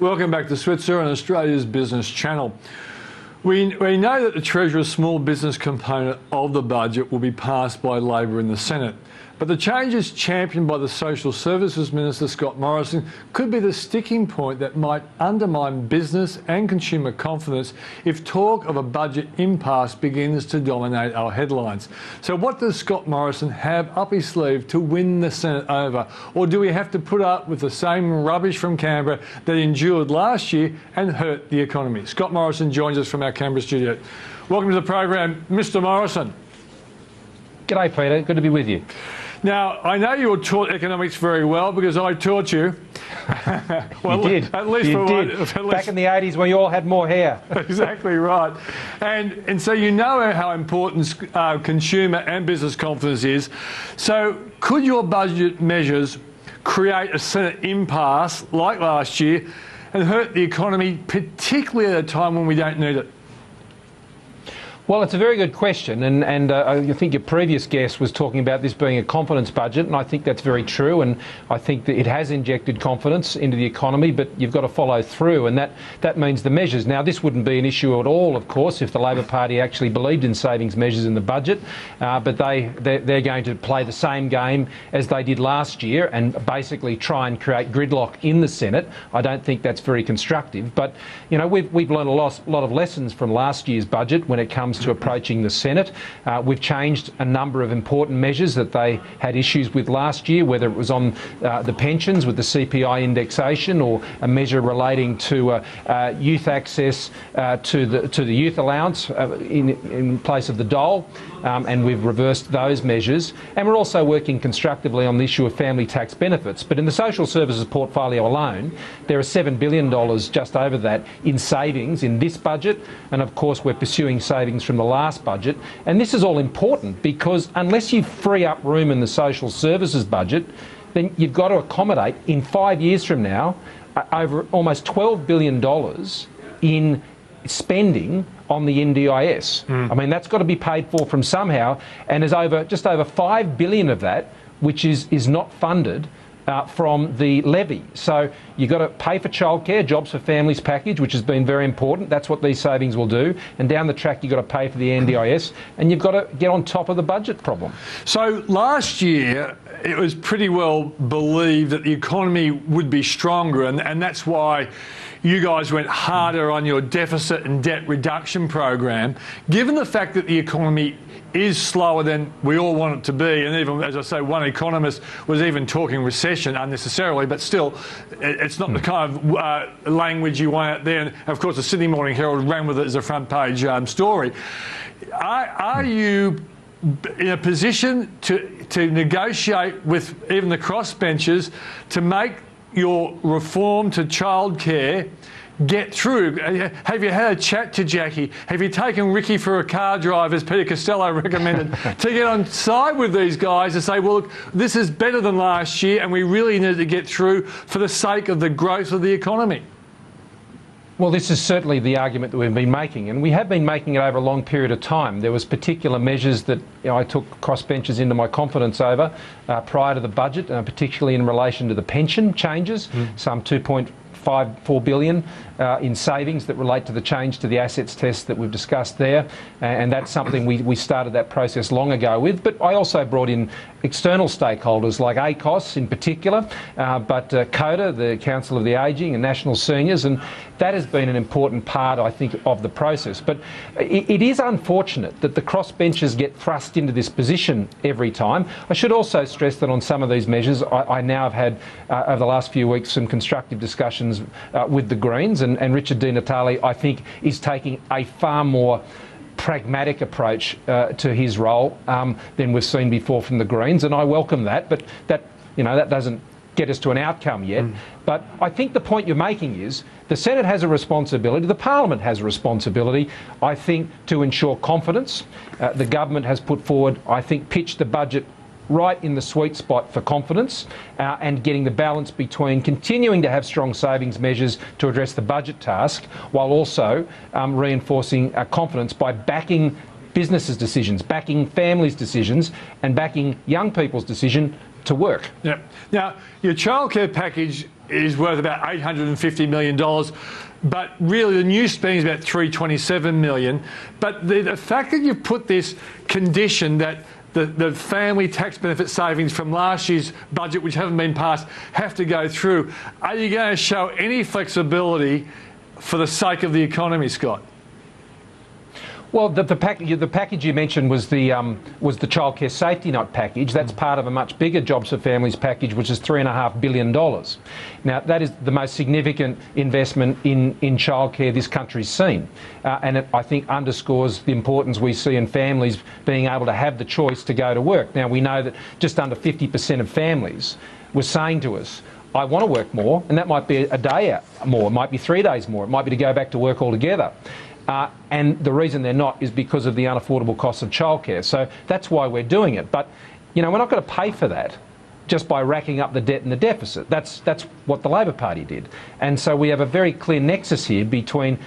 Welcome back to Switzer and Australia's Business Channel. We know that the Treasurer's small business component of the budget will be passed by Labor in the Senate. But the changes championed by the Social Services Minister, Scott Morrison, could be the sticking point that might undermine business and consumer confidence if talk of a budget impasse begins to dominate our headlines. So what does Scott Morrison have up his sleeve to win the Senate over? Or do we have to put up with the same rubbish from Canberra that endured last year and hurt the economy? Scott Morrison joins us from our Canberra studio. Welcome to the program, Mr. Morrison. G'day, Peter. Good to be with you. Now, I know you were taught economics very well because I taught you. Well, you did. At least you did. Back in the 80s when you all had more hair. Exactly right. And so you know how important consumer and business confidence is. So could your budget measures create a Senate impasse like last year and hurt the economy, particularly at a time when we don't need it? Well, it's a very good question, and I think your previous guest was talking about this being a confidence budget, and I think that's very true, and I think that it has injected confidence into the economy, but you've got to follow through, and that means the measures. Now, this wouldn't be an issue at all, of course, if the Labor Party actually believed in savings measures in the budget, but they're going to play the same game as they did last year and basically try and create gridlock in the Senate. I don't think that's very constructive, but, you know, we've learned a lot of lessons from last year's budget when it comes to approaching the Senate. We've changed a number of important measures that they had issues with last year, whether it was on the pensions with the CPI indexation or a measure relating to youth access to the youth allowance in place of the dole, and we've reversed those measures. And we're also working constructively on the issue of family tax benefits. But in the social services portfolio alone, there are $7 billion, just over that, in savings in this budget, and of course we're pursuing savings from the last budget. And this is all important because unless you free up room in the social services budget, then you've got to accommodate, in 5 years from now, over almost $12 billion in spending on the NDIS. I mean, that's got to be paid for from somehow, and there's just over $5 billion of that which is not funded from the levy. So you've got to pay for childcare, Jobs for Families package, which has been very important. That's what these savings will do. And down the track, you've got to pay for the NDIS, and you've got to get on top of the budget problem. So last year, it was pretty well believed that the economy would be stronger, and that's why you guys went harder on your deficit and debt reduction program. Given the fact that the economy is slower than we all want it to be, and even, as I say, one economist was even talking recession unnecessarily, but still, it's not the kind of language you want out there. And of course, the Sydney Morning Herald ran with it as a front page story. Are you in a position to negotiate with even the crossbenchers to make your reform to childcare get through? Have you had a chat to Jackie? Have you taken Ricky for a car drive, as Peter Costello recommended, to get on side with these guys and say, well, look, this is better than last year and we really need to get through for the sake of the growth of the economy? Well, this is certainly the argument that we've been making, and we have been making it over a long period of time. There was particular measures that I took crossbenchers into my confidence over prior to the budget, particularly in relation to the pension changes, some $2.54 billion in savings that relate to the change to the assets test that we've discussed there, and that's something we started that process long ago with. But I also brought in external stakeholders like ACOS in particular, but CODA, the Council of the Ageing, and National Seniors, and that has been an important part, I think, of the process. But it is unfortunate that the crossbenchers get thrust into this position every time. I should also stress that on some of these measures, I now have had, over the last few weeks, some constructive discussions with the Greens, and Richard Di Natale, I think, is taking a far more pragmatic approach to his role than we've seen before from the Greens, and I welcome that. But that doesn't get us to an outcome yet. But I think the point you're making is the Senate has a responsibility, the Parliament has a responsibility, I think, to ensure confidence. The government has put forward, I think, pitched the budget right in the sweet spot for confidence and getting the balance between continuing to have strong savings measures to address the budget task while also reinforcing confidence by backing businesses' decisions, backing families' decisions and backing young people's decision to work. Yeah. Now, your childcare package is worth about $850 million. But really, the new spending is about $327 million. But the fact that you've put this condition that the family tax benefit savings from last year's budget, which haven't been passed, have to go through, are you going to show any flexibility for the sake of the economy, Scott? Well, the package you mentioned was the childcare safety net package. That's part of a much bigger Jobs for Families package, which is $3.5 billion. Now, that is the most significant investment in childcare this country's seen. And it, I think, underscores the importance we see in families being able to have the choice to go to work. Now, we know that just under 50% of families were saying to us, I want to work more, and that might be a day more, it might be 3 days more, it might be to go back to work altogether. And the reason they're not is because of the unaffordable costs of childcare. So that's why we're doing it. But, you know, we're not going to pay for that just by racking up the debt and the deficit. That's what the Labor Party did. And so we have a very clear nexus here between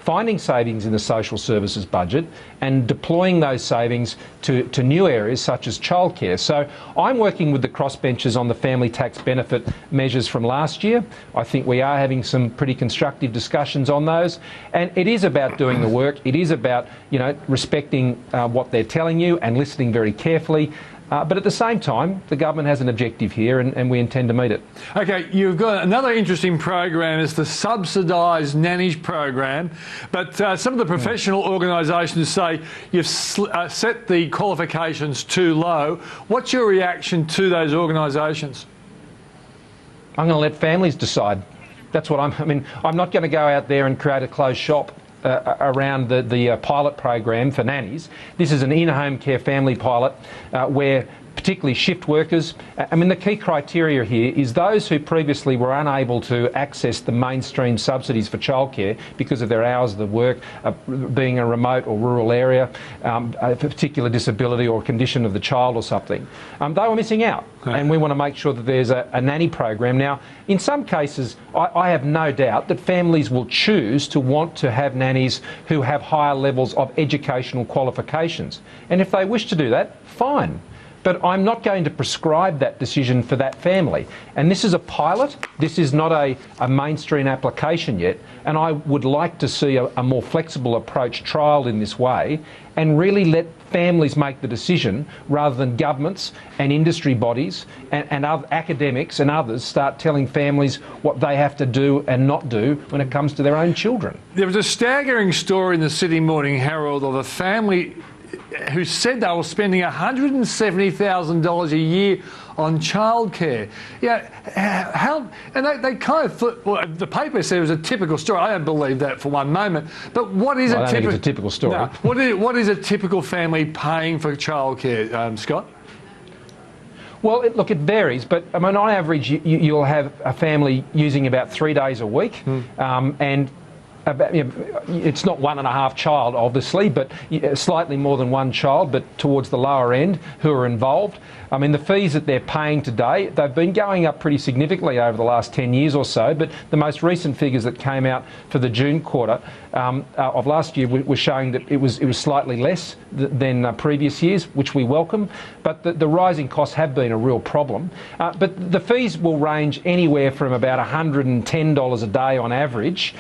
finding savings in the social services budget and deploying those savings to new areas such as childcare. So I'm working with the crossbenchers on the family tax benefit measures from last year. I think we are having some pretty constructive discussions on those. And it is about doing the work. It is about, you know, respecting what they're telling you and listening very carefully. But at the same time, the government has an objective here and we intend to meet it. OK, you've got another interesting program is the subsidised nannies program. But some of the professional organisations say you've set the qualifications too low. What's your reaction to those organisations? I'm going to let families decide. That's what I mean, I'm not going to go out there and create a closed shop around the pilot program for nannies. This is an in-home care family pilot where particularly shift workers, I mean the key criteria here is those who previously were unable to access the mainstream subsidies for childcare because of their hours of work, being a remote or rural area, a particular disability or condition of the child or something. They were missing out. Okay. And we want to make sure that there's a nanny program. Now, in some cases, I have no doubt that families will choose to want to have nannies who have higher levels of educational qualifications. And if they wish to do that, fine. But I'm not going to prescribe that decision for that family. And this is a pilot. This is not a mainstream application yet. And I would like to see a more flexible approach trialled in this way and really let families make the decision rather than governments and industry bodies and other academics and others start telling families what they have to do and not do when it comes to their own children. There was a staggering story in the Sydney Morning Herald of a family who said they were spending $170,000 a year on childcare. Yeah, how? And they kind of thought, well, the paper said it was a typical story. I don't believe that for one moment. But what is I don't think it's a typical story? No, what is a typical family paying for childcare, Scott? Well, look, it varies, but I mean, on average, you'll have a family using about 3 days a week, and it's not 1.5 child, obviously, but slightly more than one child, but towards the lower end who are involved. I mean, the fees that they're paying today, they've been going up pretty significantly over the last 10 years or so, but the most recent figures that came out for the June quarter of last year were showing that it was slightly less than previous years, which we welcome, but the rising costs have been a real problem. But the fees will range anywhere from about $110 a day on average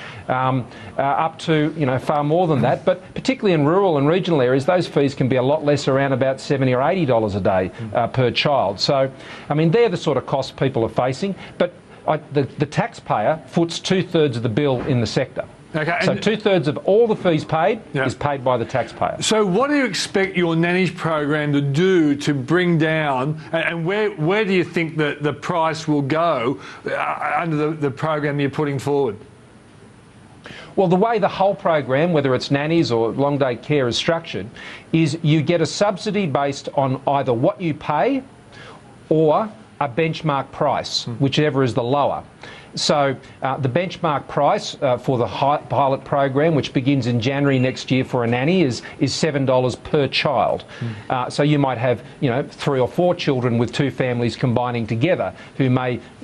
up to, you know, far more than that, but particularly in rural and regional areas, those fees can be a lot less, around about $70 or $80 a day per child. So, I mean, they're the sort of costs people are facing, but the taxpayer foots 2/3 of the bill in the sector. Okay, so 2/3 of all the fees paid is paid by the taxpayer. So what do you expect your nannies program to do to bring down, and where do you think the price will go under the program you're putting forward? Well, the way the whole program, whether it's nannies or long day care, is structured, is you get a subsidy based on either what you pay or a benchmark price, whichever is the lower. So the benchmark price for the pilot program, which begins in January next year for a nanny, is $7 per child. So you might have, you know, 3 or 4 children with 2 families combining together, who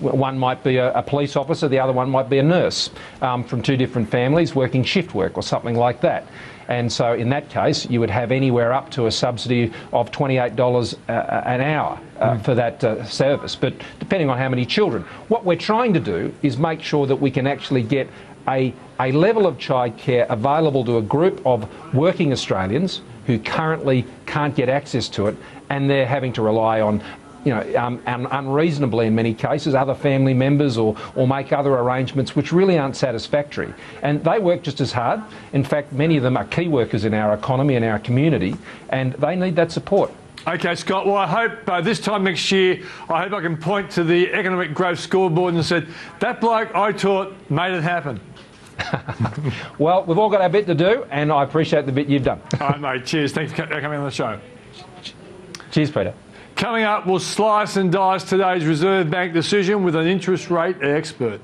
one might be a police officer, the other one might be a nurse, from 2 different families working shift work or something like that. And so in that case, you would have anywhere up to a subsidy of $28 an hour for that service, but depending on how many children. What we're trying to do is make sure that we can actually get a level of childcare available to a group of working Australians who currently can't get access to it, and they're having to rely on, unreasonably in many cases, other family members or make other arrangements which really aren't satisfactory. And they work just as hard. In fact, many of them are key workers in our economy and our community, and they need that support. Okay, Scott, well, I hope this time next year, I hope I can point to the economic growth scoreboard and said, that bloke I taught made it happen. Well, we've all got our bit to do, and I appreciate the bit you've done. All right, mate. Cheers. Thanks for coming on the show. Cheers, Peter. Coming up, we'll slice and dice today's Reserve Bank decision with an interest rate expert.